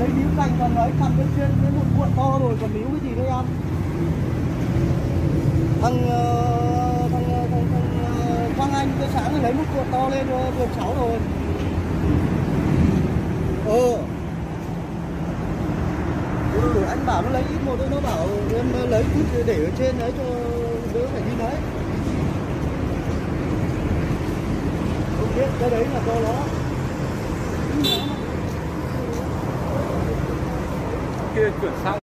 lấy níu cành còn ấy cầm bên trên với một cuộn to rồi còn níu cái gì nữa em. Thằng Quang Anh cái sáng thì lấy một cuộn to lên vườn 6 rồi. Rồi anh bảo nó lấy ít một thôi, nó bảo em lấy chút để ở trên đấy cho đỡ phải đi lấy. Không biết cái đấy là do nó. Kia chuyển sang